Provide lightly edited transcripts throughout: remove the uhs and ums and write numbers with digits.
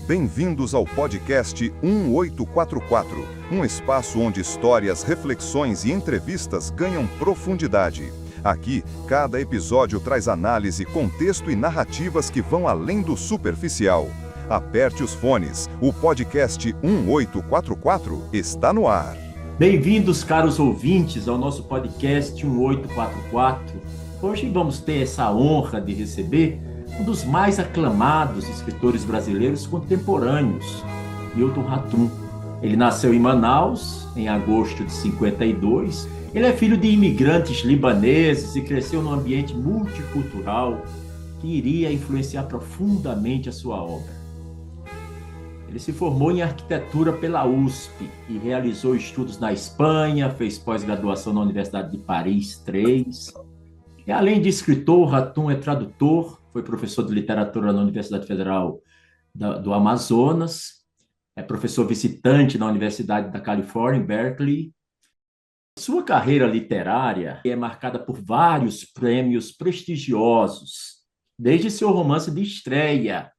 Bem-vindos ao podcast 1844, um espaço onde histórias, reflexões e entrevistas ganham profundidade. Aqui, cada episódio traz análise, contexto e narrativas que vão além do superficial. Aperte os fones, o podcast 1844 está no ar. Bem-vindos, caros ouvintes, ao nosso podcast 1844. Hoje vamos ter essa honra de receber um dos mais aclamados escritores brasileiros contemporâneos, Milton Ratum. Ele nasceu em Manaus, em agosto de 52. Ele é filho de imigrantes libaneses e cresceu num ambiente multicultural que iria influenciar profundamente a sua obra. Ele se formou em arquitetura pela USP e realizou estudos na Espanha, fez pós-graduação na Universidade de Paris III. E além de escritor, Ratum é tradutor, foi professor de literatura na Universidade Federal do Amazonas, é professor visitante na Universidade da Califórnia, em Berkeley. Sua carreira literária é marcada por vários prêmios prestigiosos, desde seu romance de estreia,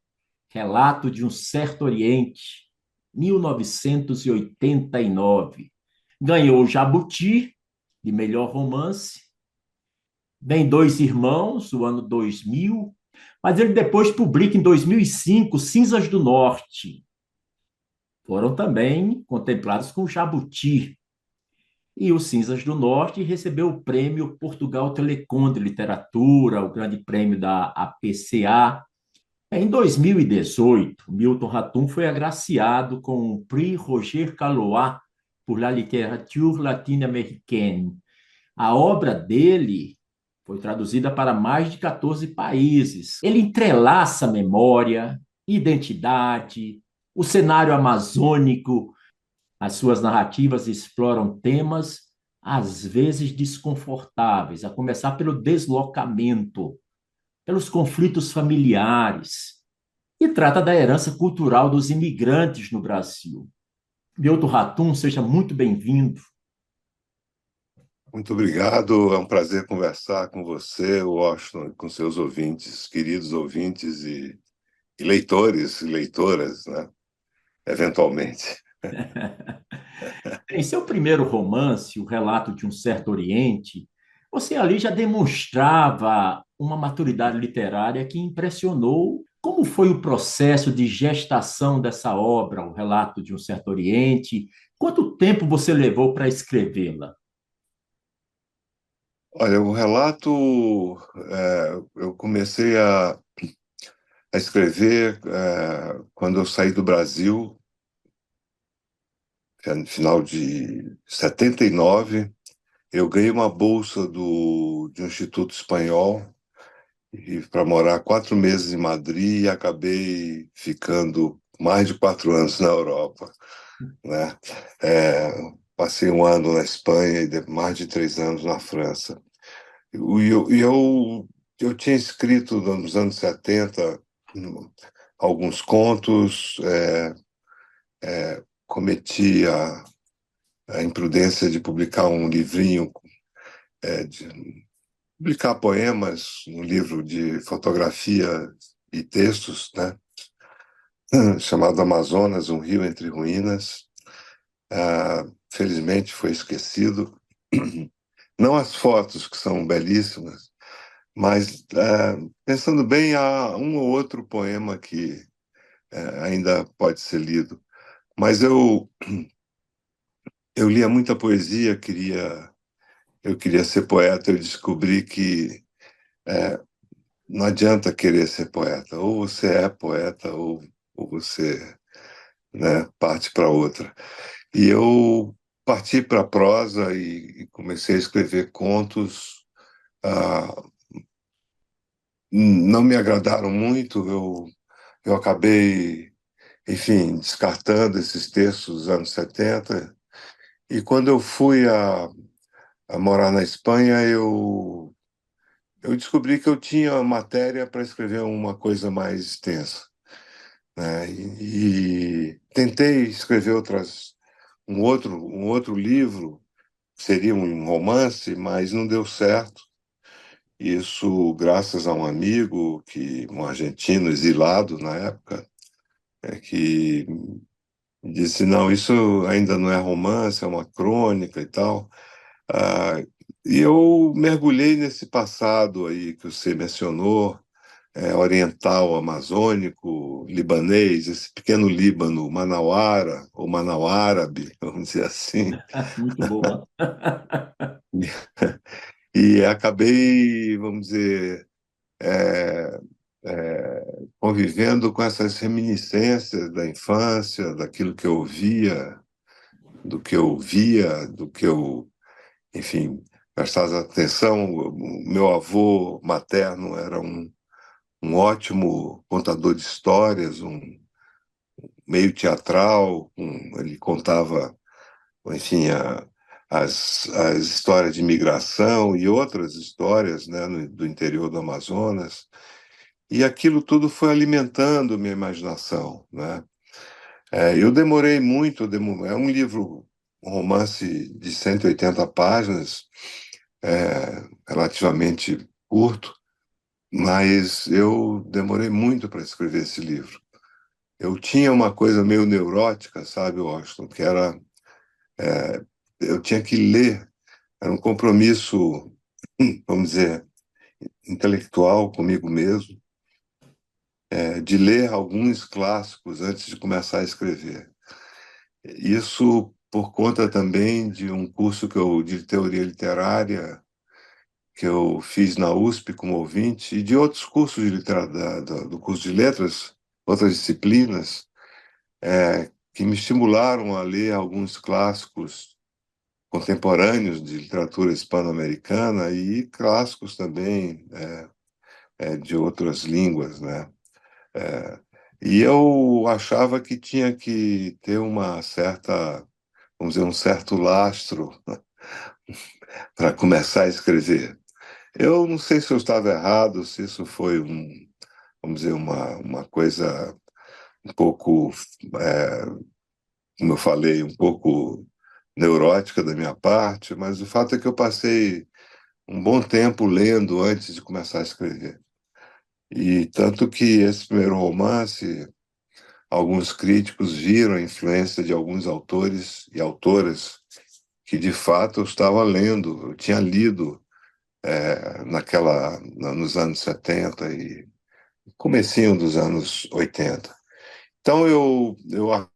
Relato de um Certo Oriente, 1989. Ganhou o Jabuti, de melhor romance. Vem Dois Irmãos, do ano 2000, mas ele depois publica em 2005 Cinzas do Norte. Foram também contemplados com o Jabuti. E o Cinzas do Norte recebeu o prêmio Portugal Telecom de Literatura, o grande prêmio da APCA. Em 2018, Milton Ratum foi agraciado com o Prix Roger Caillois por la littérature latino-américaine. A obra dele foi traduzida para mais de 14 países. Ele entrelaça memória, identidade, o cenário amazônico. As suas narrativas exploram temas, às vezes desconfortáveis, a começar pelo deslocamento, pelos conflitos familiares, e trata da herança cultural dos imigrantes no Brasil. Milton Ratum, seja muito bem-vindo. Muito obrigado, é um prazer conversar com você, Washington, com seus ouvintes, queridos ouvintes e leitores e leitoras, né? Eventualmente. Em seu primeiro romance, O Relato de um Certo Oriente, você ali já demonstrava uma maturidade literária que impressionou. Como foi o processo de gestação dessa obra, O Relato de um Certo Oriente? Quanto tempo você levou para escrevê-la? Olha, o relato, eu comecei a escrever quando eu saí do Brasil, no final de 79. Eu ganhei uma bolsa de um instituto espanhol para morar 4 meses em Madrid e acabei ficando mais de 4 anos na Europa, né? Passei 1 ano na Espanha e mais de 3 anos na França. Eu tinha escrito nos anos 70 alguns contos, cometi a imprudência de publicar um livrinho, de publicar poemas, um livro de fotografia e textos, né? Chamado Amazonas, um rio entre ruínas. Felizmente foi esquecido. Não as fotos, que são belíssimas, mas, pensando bem, há um ou outro poema que ainda pode ser lido. Mas eu lia muita poesia, eu queria ser poeta. Eu descobri que não adianta querer ser poeta. Ou você é poeta, ou você, né, parte para outra. E eu parti para a prosa e comecei a escrever contos. Não me agradaram muito, eu acabei, enfim, descartando esses textos dos anos 70. E quando eu fui a morar na Espanha, eu descobri que eu tinha matéria para escrever uma coisa mais extensa, né? E tentei escrever um outro livro, seria um romance, mas não deu certo. Isso graças a um amigo, um argentino exilado na época, que disse, não, isso ainda não é romance, é uma crônica e tal. Ah, e eu mergulhei nesse passado aí que você mencionou, oriental, amazônico, libanês, esse pequeno Líbano, Manauara, ou Manauárabe, vamos dizer assim. Muito boa. E acabei, vamos dizer, é, convivendo com essas reminiscências da infância, daquilo que eu via, do que eu via, do que eu, enfim, prestava atenção. O meu avô materno era um ótimo contador de histórias, um meio teatral, ele contava, enfim, as histórias de migração e outras histórias, né, do interior do Amazonas. E aquilo tudo foi alimentando minha imaginação, né? Eu demorei muito, é um livro, um romance de 180 páginas, relativamente curto, mas eu demorei muito para escrever esse livro. Eu tinha uma coisa meio neurótica, sabe, Washington, que era, eu tinha que ler, era um compromisso, vamos dizer, intelectual comigo mesmo, de ler alguns clássicos antes de começar a escrever. Isso por conta também de um curso de teoria literária que eu fiz na USP como ouvinte e de outros cursos de do curso de letras, outras disciplinas, que me estimularam a ler alguns clássicos contemporâneos de literatura hispano-americana e clássicos também de outras línguas, né? É, e eu achava que tinha que ter uma certa, vamos dizer, um certo lastro para começar a escrever. Eu não sei se eu estava errado, se isso foi vamos dizer, uma coisa um pouco, é, como eu falei, um pouco neurótica da minha parte, mas o fato é que eu passei um bom tempo lendo antes de começar a escrever. E tanto que esse primeiro romance, alguns críticos viram a influência de alguns autores e autoras que de fato eu estava lendo, eu tinha lido nos anos 70 e comecinho dos anos 80. Então eu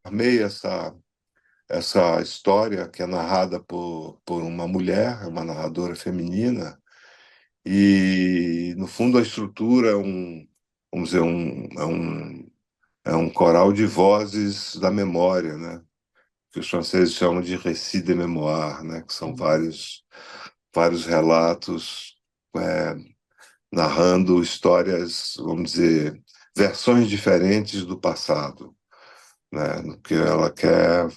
armei essa história que é narrada por uma mulher, uma narradora feminina, e no fundo a estrutura vamos dizer, é um coral de vozes da memória, né? Que os franceses chamam de récit de mémoire, né? Que são vários relatos é, narrando histórias, vamos dizer, versões diferentes do passado, né? No que ela quer,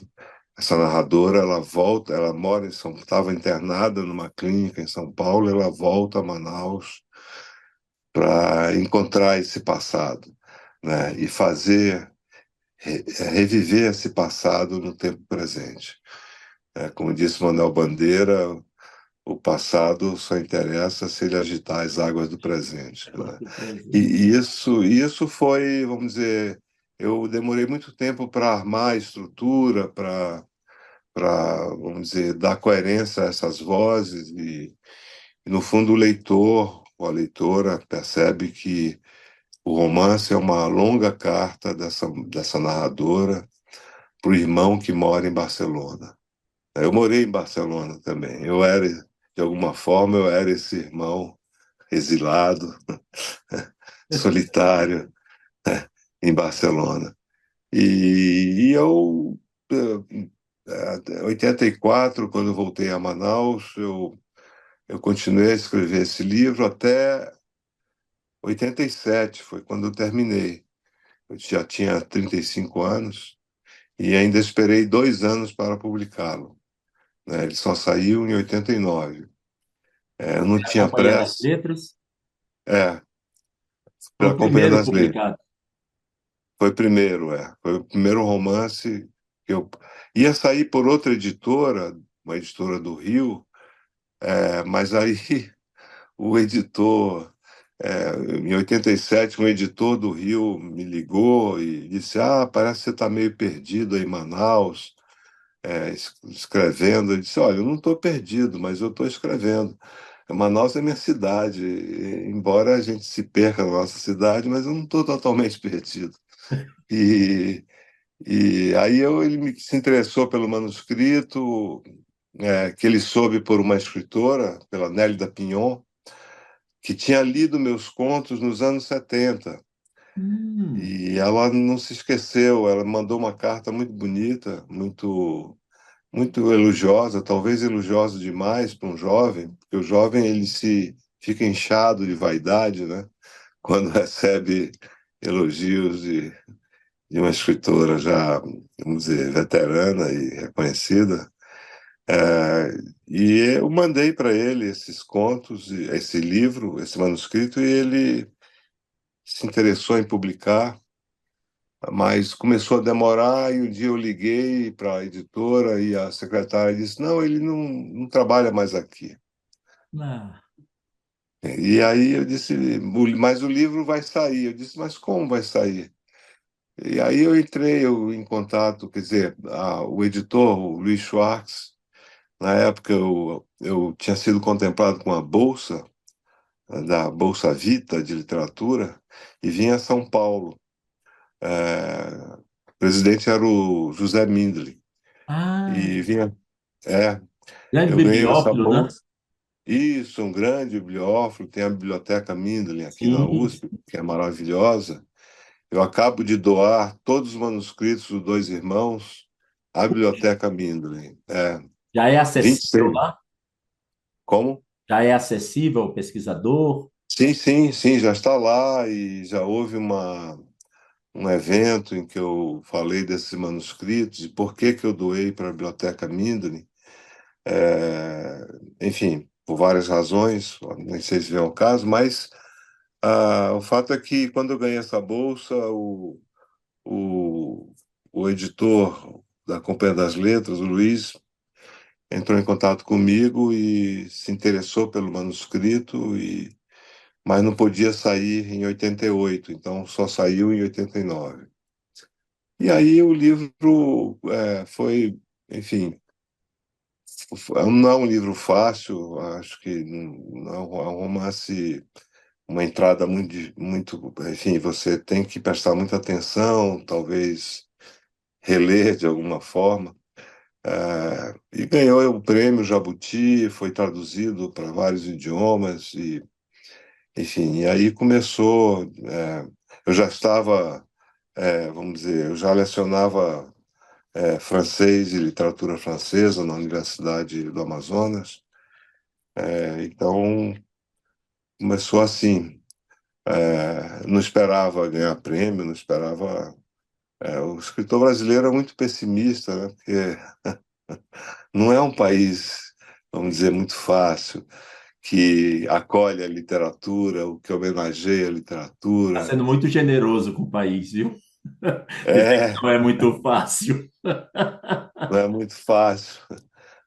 essa narradora, ela volta, ela mora estava internada numa clínica em São Paulo, ela volta a Manaus para encontrar esse passado, né? E reviver esse passado no tempo presente. Como disse Manuel Bandeira, o passado só interessa se ele agitar as águas do presente, né? E isso foi, vamos dizer, eu demorei muito tempo para armar a estrutura, vamos dizer, dar coerência a essas vozes e no fundo o leitor ou a leitora percebe que o romance é uma longa carta dessa narradora para o irmão que mora em Barcelona. Eu morei em Barcelona também. De alguma forma, eu era esse irmão exilado, solitário, em Barcelona. E eu, em 84, quando eu voltei a Manaus, eu continuei a escrever esse livro até 87, foi quando eu terminei. Eu já tinha 35 anos e ainda esperei 2 anos para publicá-lo, né? Ele só saiu em 89. Eu não Pela tinha Companhia das pressa. Letras, É, foi pela o Companhia primeiro das Letras. publicado. Foi primeiro, Foi o primeiro romance que eu ia sair por outra editora, uma editora do Rio, mas aí o editor Em 87, um editor do Rio me ligou e disse: Ah, parece que você está meio perdido aí em Manaus, escrevendo. Eu disse: Olha, eu não estou perdido, mas eu estou escrevendo. Manaus é minha cidade, embora a gente se perca na nossa cidade, mas eu não estou totalmente perdido. E, e aí se interessou pelo manuscrito, que ele soube por uma escritora, pela Nélida Pinhon, que tinha lido meus contos nos anos 70. Hum, E ela não se esqueceu, ela mandou uma carta muito bonita, muito elogiosa, talvez elogiosa demais para um jovem, porque o jovem ele se fica inchado de vaidade, né? Quando recebe elogios de uma escritora já, vamos dizer, veterana e reconhecida. É, e eu mandei para ele esses contos, esse livro, esse manuscrito, e ele se interessou em publicar, mas começou a demorar. E um dia eu liguei para a editora e a secretária disse: Não, ele não trabalha mais aqui. ah, E aí eu disse: Mas o livro vai sair. Eu disse: Mas como vai sair? E aí em contato, quer dizer, o editor, o Luiz Schwartz. Na época, eu tinha sido contemplado com a bolsa, da Bolsa Vita de literatura, e vim a São Paulo. O presidente era o José Mindlin. ah, E vinha, é, grande eu ganhei essa bibliófilo, né? bolsa. Isso, um grande bibliófilo, tem a Biblioteca Mindlin aqui na Sim, USP, que é maravilhosa. Eu acabo de doar todos os manuscritos dos Dois Irmãos à Biblioteca Mindlin. já é acessível 26. lá? Como? Já é acessível ao pesquisador? Sim, sim, sim, já está lá e já houve um evento em que eu falei desses manuscritos e por que que eu doei para a Biblioteca Mindlin. Enfim, por várias razões, nem sei se vem ao caso, mas o fato é que quando eu ganhei essa bolsa, o, o editor da Companhia das Letras, o Luiz, entrou em contato comigo e se interessou pelo manuscrito, mas não podia sair em 88, então só saiu em 89. E aí o livro foi, enfim, não é um livro fácil, acho que não é um romance, uma entrada muito, enfim, você tem que prestar muita atenção, talvez reler de alguma forma. E ganhou o prêmio Jabuti, foi traduzido para vários idiomas, enfim, e aí começou. Eu já estava, vamos dizer, eu já lecionava francês e literatura francesa na Universidade do Amazonas. Então, começou assim. Não esperava ganhar prêmio, não esperava. O escritor brasileiro é muito pessimista, né? Porque não é um país, vamos dizer, muito fácil, que acolhe a literatura, o que homenageia a Está literatura. sendo muito generoso com o país, viu? Dizer que É, não é muito fácil. não é muito fácil,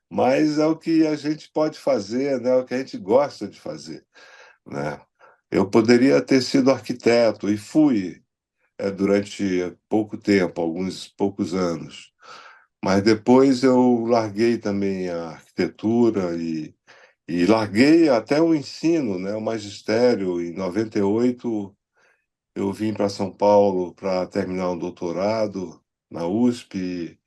mas é o que a gente pode fazer, né? É o que a gente gosta de fazer, né? Eu poderia ter sido arquiteto e fui durante pouco tempo, alguns poucos anos. Mas depois eu larguei também a arquitetura e larguei até o ensino, né, o magistério. Em 98 eu vim para São Paulo para terminar um doutorado na USP,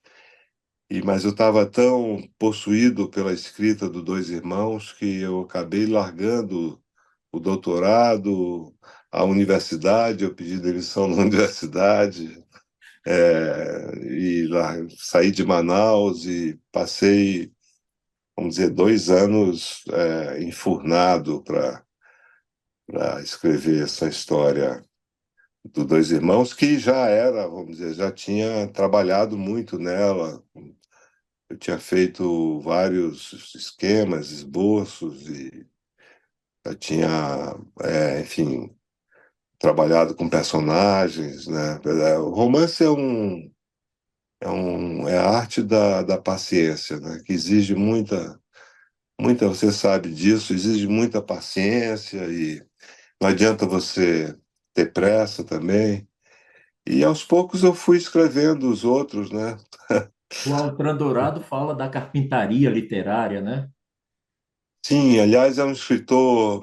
mas eu estava tão possuído pela escrita dos Dois Irmãos que eu acabei largando o doutorado, a universidade, eu pedi demissão na universidade. E lá saí de Manaus e passei, vamos dizer, 2 anos enfurnado para escrever essa história dos Dois Irmãos, que já era, vamos dizer, já tinha trabalhado muito nela. Eu tinha feito vários esquemas, esboços, e eu tinha, enfim, trabalhado com personagens, né? O romance é a arte da paciência, né? Que exige muita, você sabe disso, exige muita paciência não adianta você ter pressa também. E aos poucos eu fui escrevendo os outros, né? O Altran Dourado fala da carpintaria literária, né? Sim, aliás, é um escritor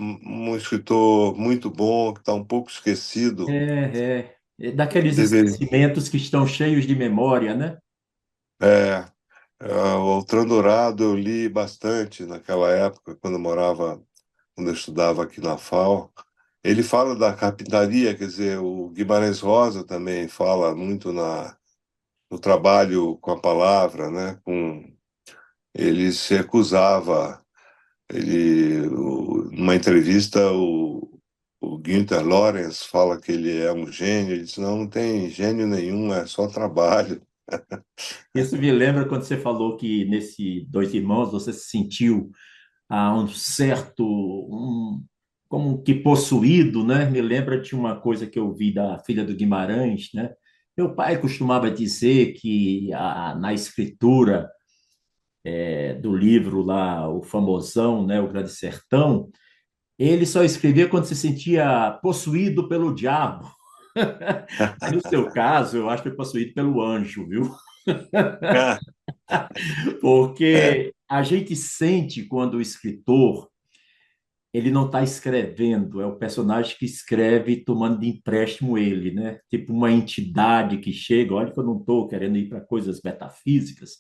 muito bom, que está um pouco esquecido. É daqueles Deve, esquecimentos que estão cheios de memória, né? é, o Altran Dourado eu li bastante naquela época, quando eu estudava aqui na FAO. Ele fala da carpintaria, quer dizer, o Guimarães Rosa também fala muito no trabalho com a palavra, né? Ele se recusava. Numa entrevista, o Günther Lorenz fala que ele é um gênio. Ele disse: não, não tem gênio nenhum, é só trabalho. Isso me lembra quando você falou que nesse Dois Irmãos você se sentiu um certo, como que possuído, né? Me lembra de uma coisa que eu vi da filha do Guimarães, né? Meu pai costumava dizer que na escritura do livro lá, o famosão, né, o Grande Sertão, ele só escrevia quando se sentia possuído pelo diabo. Mas no seu caso, eu acho que foi possuído pelo anjo, viu? Ah, é, Porque a gente sente quando o escritor ele não está escrevendo, é o personagem que escreve tomando de empréstimo ele, né? Tipo uma entidade que chega. Olha que eu não estou querendo ir para coisas metafísicas,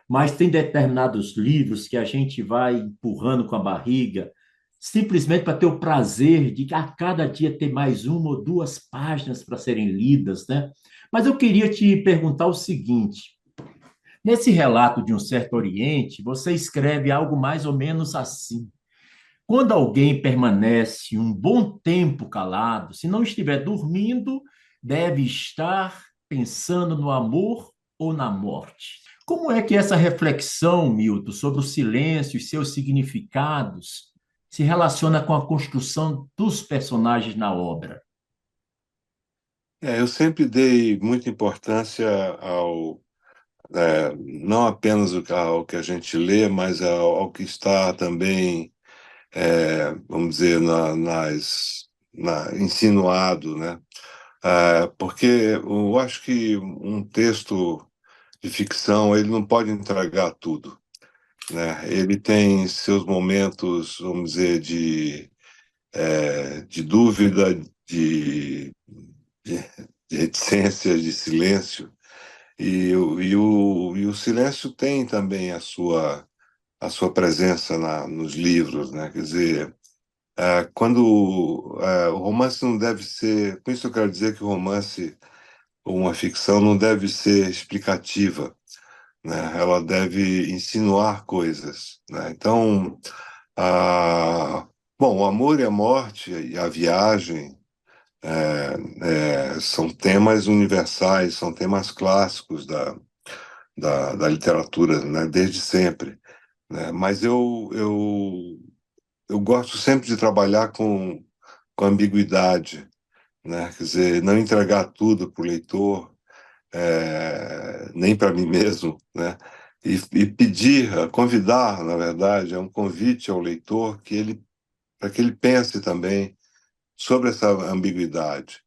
mas tem determinados livros que a gente vai empurrando com a barriga, simplesmente para ter o prazer de a cada dia ter mais uma ou duas páginas para serem lidas, né? Mas eu queria te perguntar o seguinte: nesse relato de um certo Oriente, você escreve algo mais ou menos assim. Quando alguém permanece um bom tempo calado, se não estiver dormindo, deve estar pensando no amor ou na morte. Como é que essa reflexão, Milton, sobre o silêncio e seus significados se relaciona com a construção dos personagens na obra? eu sempre dei muita importância não apenas ao que a gente lê, mas ao que está também, vamos dizer, insinuado, né? Porque eu acho que um texto de ficção ele não pode entregar tudo, né? Ele tem seus momentos, vamos dizer, de dúvida, de, de reticência, de silêncio. E o silêncio tem também a sua presença nos livros, né? Quer dizer, o romance não deve ser. Com isso eu quero dizer que o romance ou uma ficção não deve ser explicativa, né? Ela deve insinuar coisas, né? Então, bom, o amor e a morte e a viagem são temas universais, são temas clássicos da literatura, né? Desde sempre, né? Mas eu gosto sempre de trabalhar com ambiguidade, né? Quer dizer, não entregar tudo para o leitor, nem para mim mesmo, né? E pedir, convidar, na verdade, é um convite ao leitor para que ele pense também sobre essa ambiguidade,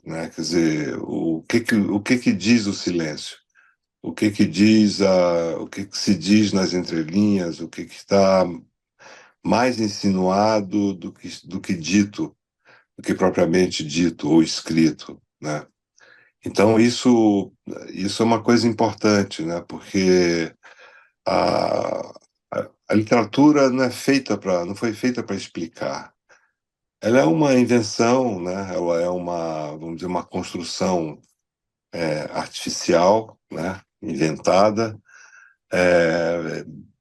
né? Quer dizer, o que que diz o silêncio? O que que se diz nas entrelinhas? O que está mais insinuado do que dito, do que propriamente dito ou escrito, né? Então isso é uma coisa importante, né? Porque a, a literatura não foi feita para explicar. Ela é uma invenção, né? Ela é vamos dizer, uma construção artificial, né? Inventada,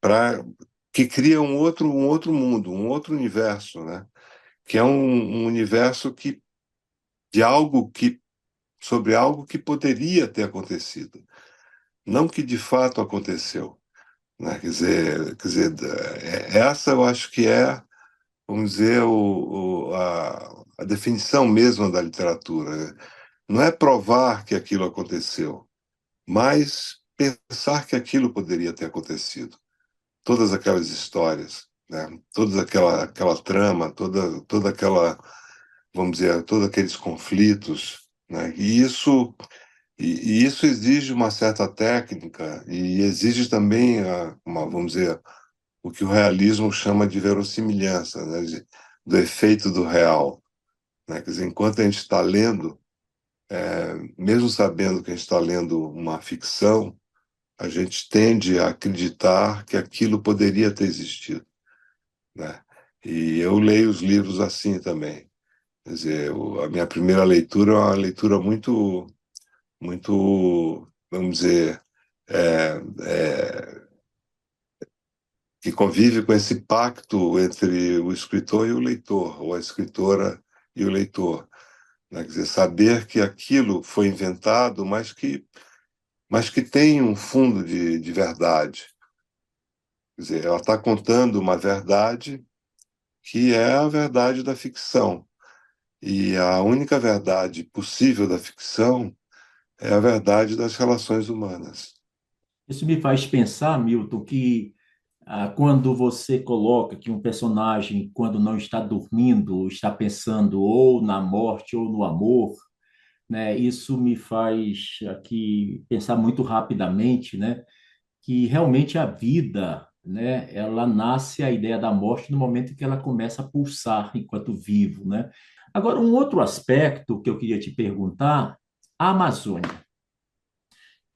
para que cria um outro mundo, um outro universo, né? Que é um universo de algo sobre algo que poderia ter acontecido, não que de fato aconteceu, né? Quer dizer, essa eu acho que vamos dizer, a definição mesmo da literatura, né? Não é provar que aquilo aconteceu, mas pensar que aquilo poderia ter acontecido. Todas aquelas histórias, né? Toda aquela trama, toda aquela vamos dizer, todos aqueles conflitos, né? E isso exige uma certa técnica e exige também, vamos dizer, o que o realismo chama de verossimilhança, né? Do efeito do real, né? Quer dizer, enquanto a gente está lendo, mesmo sabendo que a gente está lendo uma ficção, a gente tende a acreditar que aquilo poderia ter existido, né? E eu leio os livros assim também. Quer dizer, a minha primeira leitura é uma leitura muito, vamos dizer, é, é, que convive com esse pacto entre o escritor e o leitor, ou a escritora e o leitor, né? Quer dizer, saber que aquilo foi inventado, mas que tem um fundo de verdade. Quer dizer, ela está contando uma verdade que é a verdade da ficção. E a única verdade possível da ficção é a verdade das relações humanas. Isso me faz pensar, Milton, que quando você coloca que um personagem, quando não está dormindo, está pensando ou na morte ou no amor, né? Isso me faz aqui pensar muito rapidamente, né? Que realmente a vida, né? Ela nasce a ideia da morte no momento que ela começa a pulsar enquanto vivo, né? Agora, um outro aspecto que eu queria te perguntar, a Amazônia.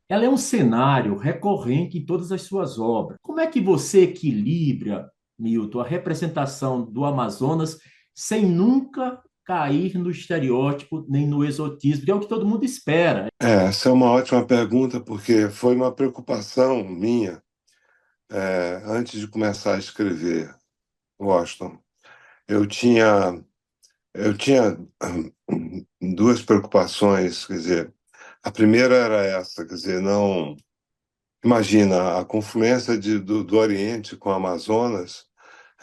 Ela é um cenário recorrente em todas as suas obras. Como é que você equilibra, Milton, a representação do Amazonas sem nunca cair no estereótipo nem no exotismo, que é o que todo mundo espera? Essa é uma ótima pergunta, porque foi uma preocupação minha, antes de começar a escrever Washington. Eu tinha, eu tinha duas preocupações, quer dizer, a primeira era essa, quer dizer, não. Imagina a confluência do Oriente com o Amazonas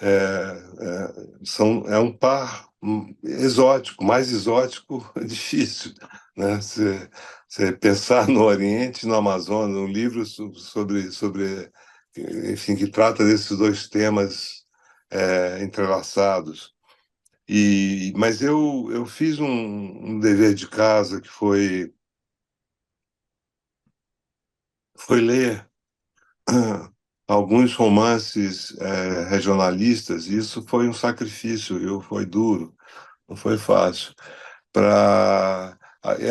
é um par exótico, mais exótico difícil, né? Você pensar no Oriente e no Amazonas, um livro sobre, enfim, que trata desses dois temas entrelaçados. Mas eu fiz um dever de casa que foi ler alguns romances regionalistas, e isso foi um sacrifício, viu? Foi duro, não foi fácil.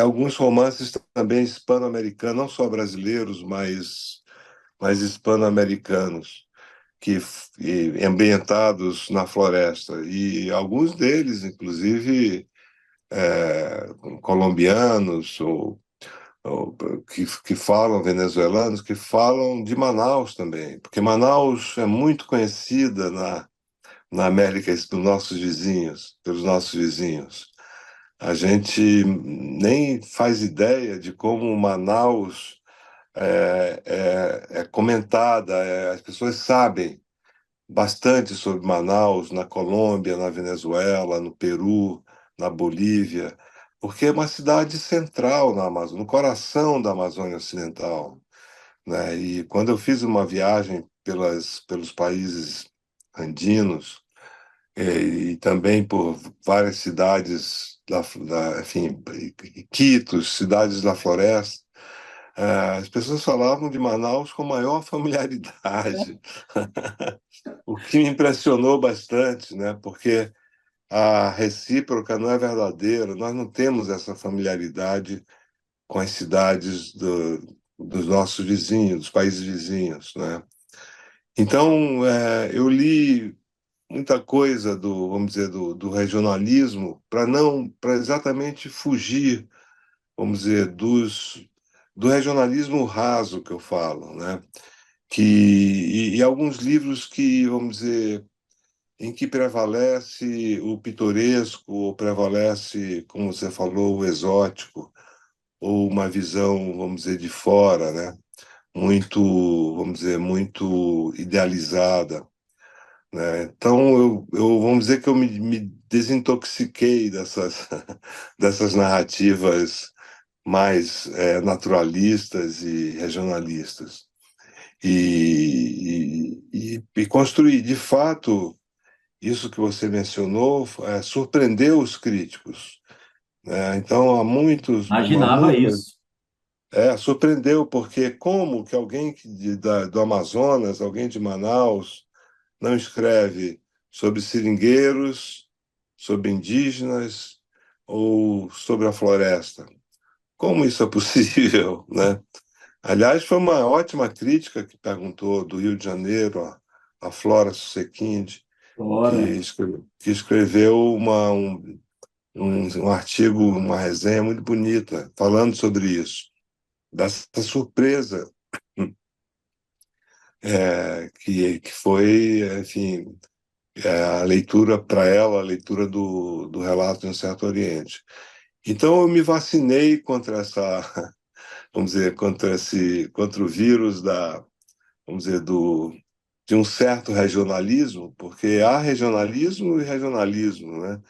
Alguns romances também hispano-americanos, não só brasileiros, mas hispano-americanos, ambientados na floresta. E alguns deles, inclusive, colombianos ou que falam venezuelanos, que falam de Manaus também, porque Manaus é muito conhecida na América, pelos nossos vizinhos. A gente nem faz ideia de como Manaus é comentada, as pessoas sabem bastante sobre Manaus na Colômbia, na Venezuela, no Peru, na Bolívia, porque é uma cidade central na Amazônia, no coração da Amazônia Ocidental, né? E quando eu fiz uma viagem pelos países andinos e também por várias cidades enfim, Iquitos, cidades da floresta, as pessoas falavam de Manaus com maior familiaridade. O que me impressionou bastante, né? Porque a recíproca não é verdadeira, nós não temos essa familiaridade com as cidades dos nossos vizinhos, dos países vizinhos, né? Então, eu li muita coisa vamos dizer, do regionalismo para exatamente fugir, vamos dizer, do regionalismo raso que eu falo, né? E alguns livros que, vamos dizer, em que prevalece o pitoresco, ou prevalece, como você falou, o exótico, ou uma visão, vamos dizer, de fora, né? Muito, vamos dizer, muito idealizada, né? Então, vamos dizer que eu me desintoxiquei dessas narrativas mais naturalistas e regionalistas. E construí, de fato, isso que você mencionou surpreendeu os críticos, né? Então, há Imaginava muitas, isso. surpreendeu, porque como que alguém do Amazonas, alguém de Manaus, não escreve sobre seringueiros, sobre indígenas ou sobre a floresta? Como isso é possível, né? Aliás, foi uma ótima crítica que perguntou do Rio de Janeiro, a Flora Susequinde, Ora, que escreveu um artigo, uma resenha muito bonita, falando sobre isso, dessa surpresa que foi, enfim, a leitura para ela, a leitura do relato de um certo Oriente. Então eu me vacinei contra vamos dizer, contra o vírus vamos dizer, de um certo regionalismo, porque há regionalismo e regionalismo, né?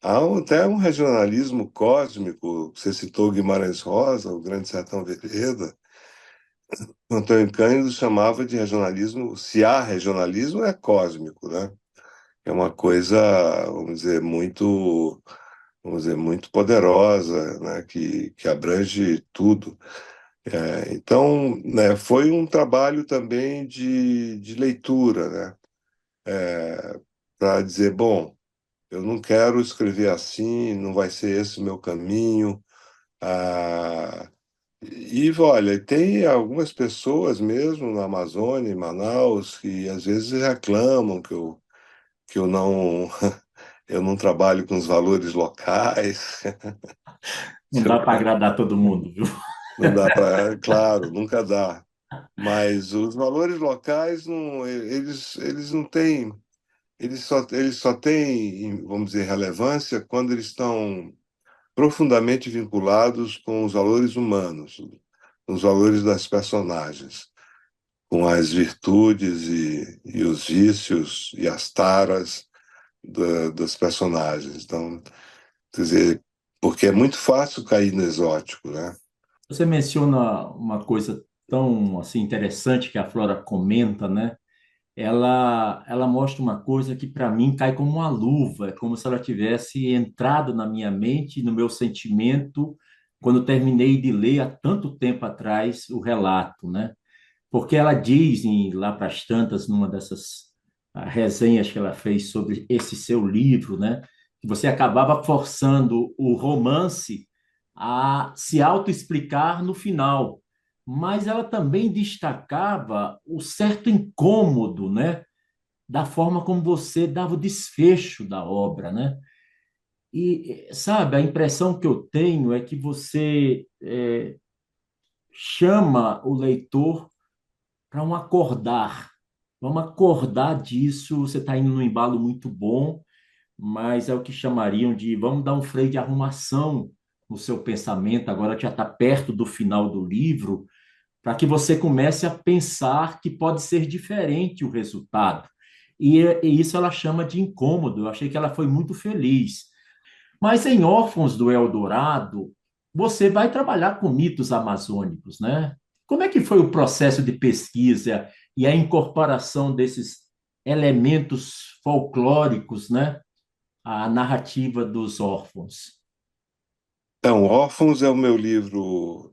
Até um regionalismo cósmico. Você citou Guimarães Rosa, o Grande Sertão Veredas. Antônio Cândido chamava de regionalismo, se há regionalismo, é cósmico, né? É uma coisa, vamos dizer, muito poderosa, né? Que abrange tudo. Então, né, foi um trabalho também de leitura, né? Para dizer, bom, eu não quero escrever assim, não vai ser esse o meu caminho. Ah, e olha, tem algumas pessoas mesmo na Amazônia, em Manaus, que às vezes reclamam que eu não eu não trabalho com os valores locais. não dá para agradar todo mundo, viu? Não dá para, claro, nunca dá. Mas os valores locais não, eles não têm, eles só têm, vamos dizer, relevância quando eles estão profundamente vinculados com os valores humanos, os valores das personagens, com as virtudes e os vícios e as taras dos personagens. Então, quer dizer, porque é muito fácil cair no exótico, né? Você menciona uma coisa tão assim interessante que a Flora comenta, né? Ela mostra uma coisa que para mim cai como uma luva, é como se ela tivesse entrado na minha mente, no meu sentimento, quando eu terminei de ler há tanto tempo atrás o relato, né? Porque ela diz lá para as tantas, numa dessas resenhas que ela fez sobre esse seu livro, né? Que você acabava forçando o romance a se autoexplicar no final. Mas ela também destacava o certo incômodo, né? Da forma como você dava o desfecho da obra, né? E, sabe, a impressão que eu tenho é que você chama o leitor para um acordar. Vamos acordar disso. Você está indo num embalo muito bom, mas é o que chamariam de vamos dar um freio de arrumação no seu pensamento. Agora que já está perto do final do livro, para que você comece a pensar que pode ser diferente o resultado. E isso ela chama de incômodo. Eu achei que ela foi muito feliz. Mas em Órfãos do Eldorado, você vai trabalhar com mitos amazônicos, né? Como é que foi o processo de pesquisa e a incorporação desses elementos folclóricos, né? À narrativa dos órfãos. Então, Órfãos é o meu livro, o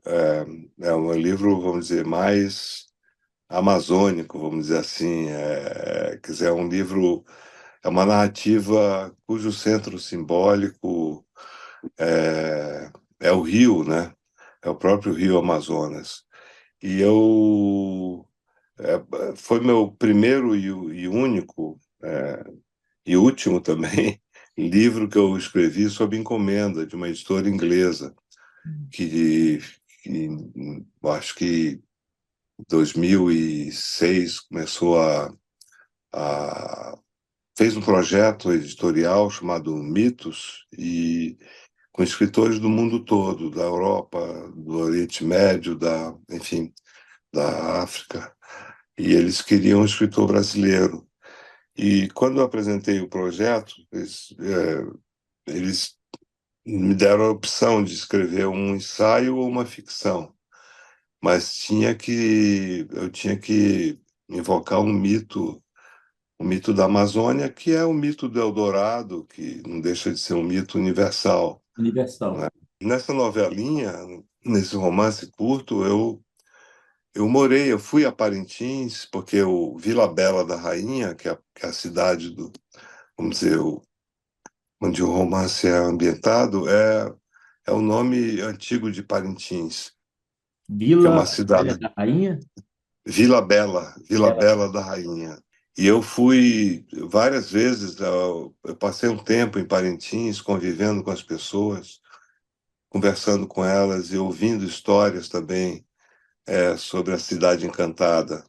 meu livro, vamos dizer, mais amazônico, vamos dizer assim. Quer dizer, é um livro, é uma narrativa cujo centro simbólico é o rio, né? É o próprio rio Amazonas. E foi meu primeiro e único, e último também, livro que eu escrevi sob encomenda de uma editora inglesa, que eu acho que em 2006 começou a fez um projeto editorial chamado Mitos e com escritores do mundo todo, da Europa, do Oriente Médio, enfim, da África, e eles queriam um escritor brasileiro. E quando eu apresentei o projeto, eles me deram a opção de escrever um ensaio ou uma ficção, mas eu tinha que invocar um mito o mito da Amazônia, que é o mito do Eldorado, que não deixa de ser um mito universal, né? Universal. Nessa novelinha, nesse romance curto, eu fui a Parintins, porque o Vila Bela da Rainha, que é a cidade vamos dizer, onde o romance é ambientado, é o nome antigo de Parintins, que é Vila uma Velha cidade, da Rainha? Vila Bela. Bela da Rainha. E eu fui várias vezes, eu passei um tempo em Parintins, convivendo com as pessoas, conversando com elas e ouvindo histórias também sobre a cidade encantada,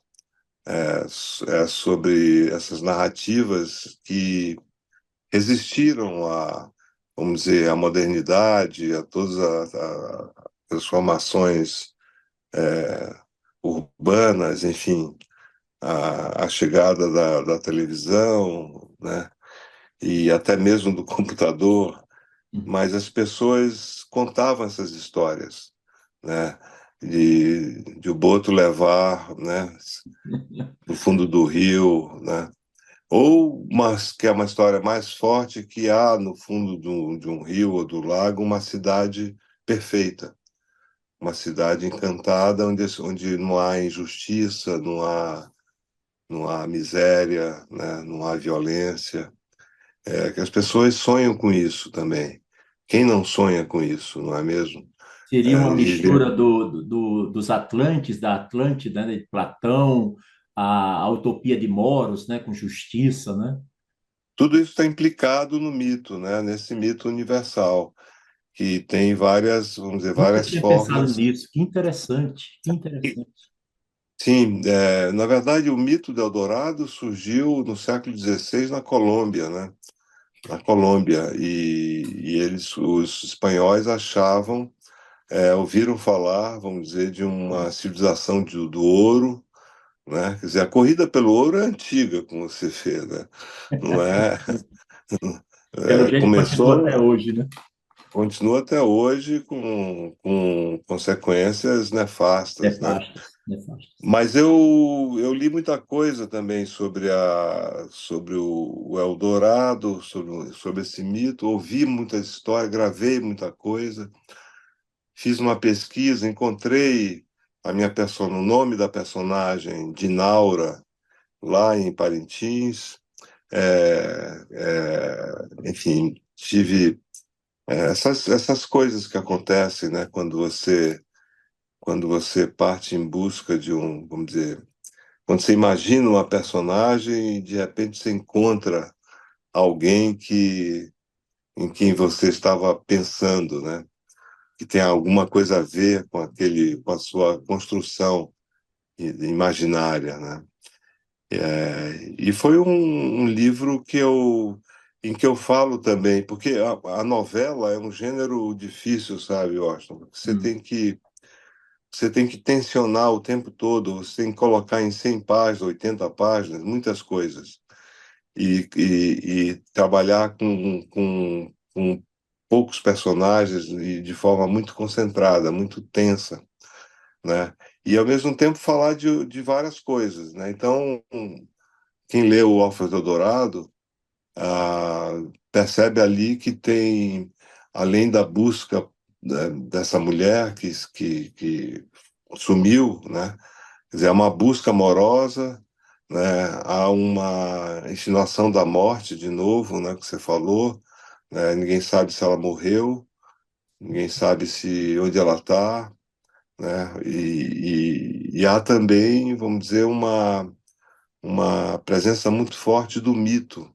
sobre essas narrativas que resistiram vamos dizer, à modernidade, a todas as transformações urbanas, enfim, a chegada da televisão, né? E até mesmo do computador, Uhum. mas as pessoas contavam essas histórias, né? De o boto levar, né, no fundo do rio, né? Ou que é uma história mais forte, que há no fundo de um rio ou do lago uma cidade perfeita, uma cidade encantada onde não há injustiça, não há miséria, né? Não há violência. Que as pessoas sonham com isso também. Quem não sonha com isso, não é mesmo? Seria uma Viver. mistura dos Atlantes, da Atlântida, né, de Platão, a utopia de Moros, né, com justiça, né? Tudo isso está implicado no mito, né? Nesse mito universal, que tem várias, vamos dizer, Nunca várias tinha pensado formas. nisso. Que interessante, que E, interessante. sim, na verdade, o mito do Eldorado surgiu no século XVI na Colômbia, né? Na Colômbia, e os espanhóis ouviram falar, vamos dizer, de uma civilização do ouro, né? Quer dizer, a corrida pelo ouro é antiga, como você vê, né? Não é? Pelo jeito continua até Começou, hoje, né? continua até hoje com consequências nefastas, né? Nefastas, nefastas. Mas eu li muita coisa também sobre o Eldorado, sobre esse mito, ouvi muita história, gravei muita coisa, fiz uma pesquisa, encontrei o nome da personagem, Dinaura, lá em Parintins. Enfim, tive essas coisas que acontecem, né, quando você parte em busca vamos dizer, quando você imagina uma personagem e de repente você encontra alguém em quem você estava pensando, né, que tem alguma coisa a ver com a sua construção imaginária, né? E foi um livro em que eu falo também, porque a novela é um gênero difícil, sabe, Washington? Porque Hum. você tem que tensionar o tempo todo, você tem que colocar em 100 páginas, 80 páginas, muitas coisas. E trabalhar com poucos personagens e de forma muito concentrada, muito tensa, né? E, ao mesmo tempo, falar de várias coisas, né? Então, quem lê o Alfred Eldorado ah, percebe ali que tem, além da busca, né, dessa mulher que sumiu, né? Quer dizer, há uma busca amorosa, né? Há uma insinuação da morte, de novo, né? Que você falou, né? Ninguém sabe se ela morreu, ninguém sabe se onde ela está, né? E há também, vamos dizer, uma presença muito forte do mito.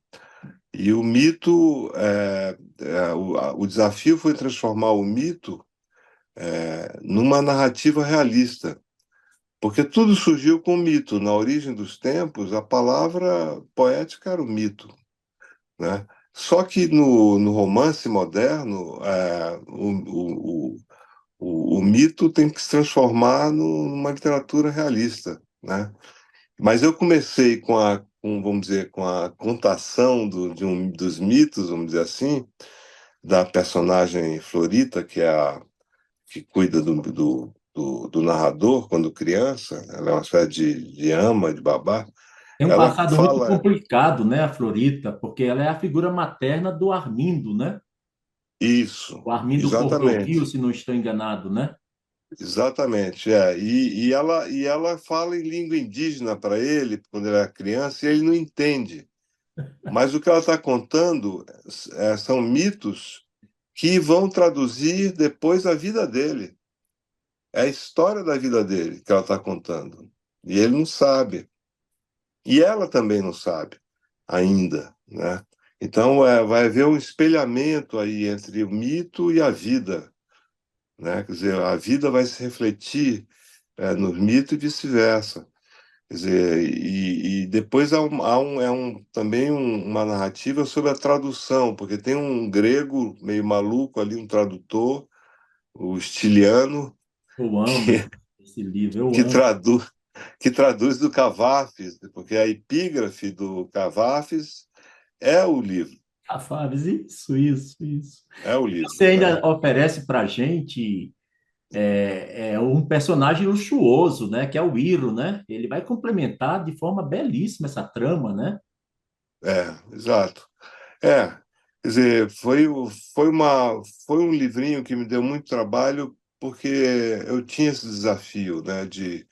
E o mito, o desafio foi transformar o mito numa narrativa realista, porque tudo surgiu com o mito. Na origem dos tempos, a palavra poética era o mito, né? Só que no romance moderno, o mito tem que se transformar numa literatura realista, né? Mas eu comecei vamos dizer, com a contação dos mitos, vamos dizer assim, da personagem Florita, que cuida do narrador quando criança. Ela é uma espécie de ama, de babá. Tem um Ela passado muito fala complicado, né, a Florita, porque ela é a figura materna do Armindo, né? isso, O Armindo Cordovil, exatamente. se não estou enganado, né? Exatamente, e ela fala em língua indígena para ele quando ele era criança e ele não entende. Mas o que ela está contando são mitos que vão traduzir depois a vida dele. É a história da vida dele que ela está contando. E ele não sabe. E ela também não sabe ainda, né? Então vai haver um espelhamento aí entre o mito e a vida, né? Quer dizer, a vida vai se refletir no mito e vice-versa. Quer dizer, e depois também uma narrativa sobre a tradução, porque tem um grego meio maluco ali, um tradutor, o Stiliano, Eu amo que, esse livro, eu que, amo. tradu, que traduz do Cavafis, porque a epígrafe do Cavafis é o livro, A Fábio, isso. é o livro, Você né? ainda oferece para a gente um personagem luxuoso, né? Que é o Iro, né? Ele vai complementar de forma belíssima essa trama, né? Exato. Quer dizer, foi um livrinho que me deu muito trabalho, porque eu tinha esse desafio, né, de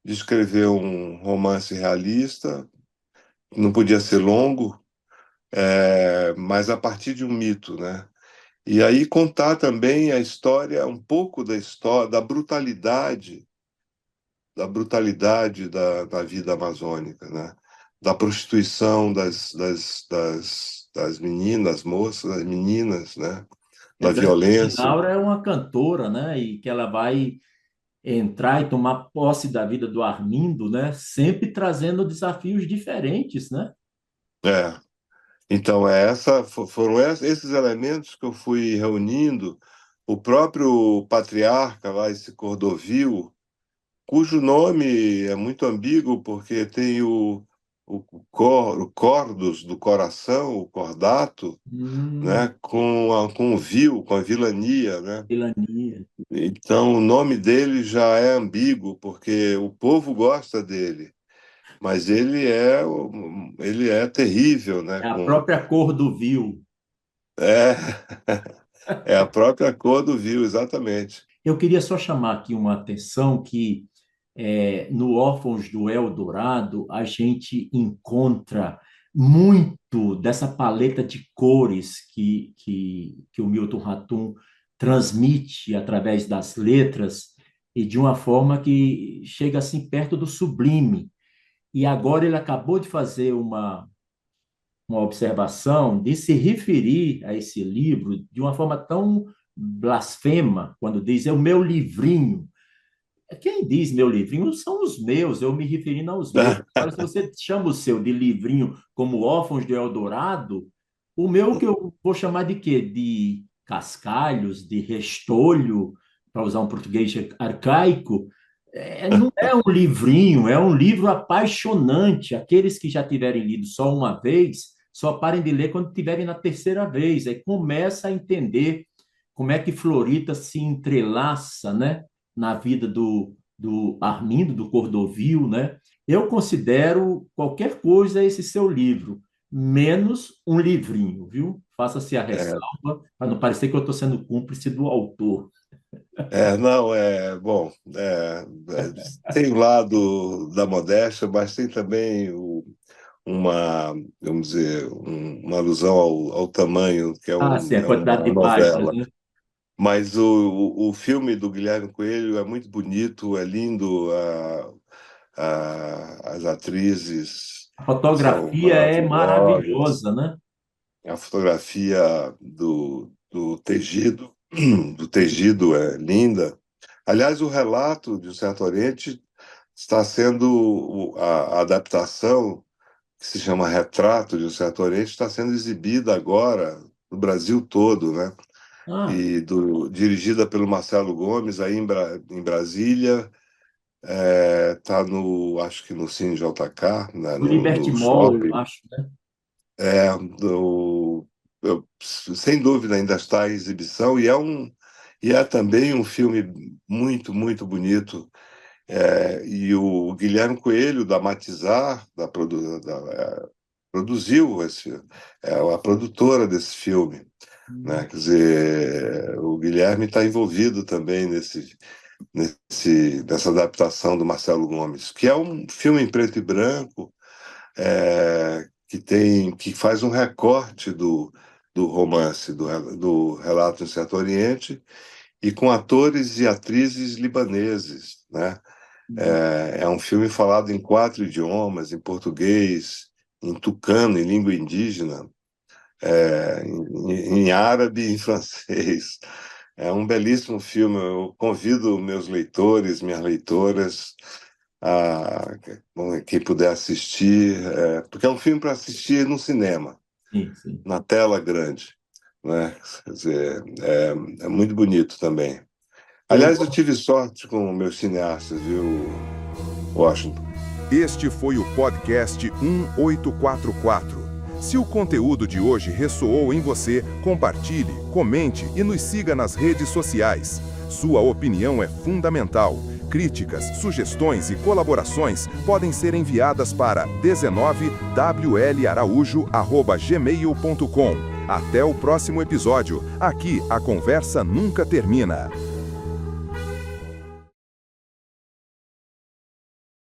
escrever um romance realista, não podia ser longo, mas a partir de um mito, né? E aí contar também a história, um pouco da história, da vida amazônica, né? Da prostituição das meninas, moças, das meninas, né? É, Da violência. Dinaura é uma cantora, né? E que ela vai entrar e tomar posse da vida do Armindo, né? Sempre trazendo desafios diferentes, né? É. Então, foram esses elementos que eu fui reunindo. O próprio patriarca lá, esse Cordovil, cujo nome é muito ambíguo, porque tem o cordos do coração, o cordato, Hum, né, com o vil, com a vilania, né? vilania. Então, o nome dele já é ambíguo, porque o povo gosta dele, mas ele é terrível, né? É a própria cor do vil. É, é a própria cor do vil, exatamente. Eu queria só chamar aqui uma atenção que no Órfãos do Eldorado a gente encontra muito dessa paleta de cores que o Milton Ratum transmite através das letras e de uma forma que chega assim perto do sublime. E agora ele acabou de fazer uma observação de se referir a esse livro de uma forma tão blasfema, quando diz é o meu livrinho. Quem diz meu livrinho são os meus, eu me referindo aos meus. Agora, se você chama o seu de livrinho como Órfãos do Eldorado, o meu que eu vou chamar de quê? De cascalhos, de restolho, para usar um português arcaico, não é um livrinho, é um livro apaixonante. Aqueles que já tiverem lido só uma vez, só parem de ler quando tiverem na terceira vez. Aí começa a entender como é que Florita se entrelaça, né, na vida do Armindo, do Cordovil, né? Eu considero qualquer coisa esse seu livro, menos um livrinho, viu? Faça-se a É, ressalva, para não parecer que eu estou sendo cúmplice do autor. não, bom, tem o lado da modéstia, mas tem também uma, vamos dizer, uma alusão ao tamanho, que Ah, sim, a é quantidade uma de páginas, novela. né? Mas o filme do Guilherme Coelho é muito bonito, é lindo, as atrizes A são fotografia é maravilhosas, maravilhosa, né? a fotografia do Tegido, do Tegido é linda. Aliás, o relato de um certo Oriente está sendo a adaptação que se chama Retrato de um certo Oriente está sendo exibida agora no Brasil todo, né? Ah, E dirigida pelo Marcelo Gomes aí em Brasília, tá acho que no Cine JK, né? o Liberty No Mall, eu shopping. acho, né? É, sem dúvida ainda está em exibição e é também um filme muito, muito bonito. E o Guilherme Coelho, da Matizar, produziu a produtora desse filme, né? Quer dizer, o Guilherme está envolvido também nessa adaptação do Marcelo Gomes, que é um filme em preto e branco, que faz um recorte do romance, do Relato em Certo Oriente, e com atores e atrizes libaneses, né? É um filme falado em 4 idiomas, em português, em tucano, em língua indígena, em árabe e em francês. É um belíssimo filme. Eu convido meus leitores, minhas leitoras, quem puder assistir, porque é um filme para assistir no cinema, Sim, sim. na tela grande, né? Quer dizer, é muito bonito também. Aliás, eu tive sorte com meus cineastas, viu, Washington? Este foi o podcast 1844. Se o conteúdo de hoje ressoou em você, compartilhe, comente e nos siga nas redes sociais. Sua opinião é fundamental. Críticas, sugestões e colaborações podem ser enviadas para 19wlaraújo@gmail.com. Até o próximo episódio. Aqui a conversa nunca termina.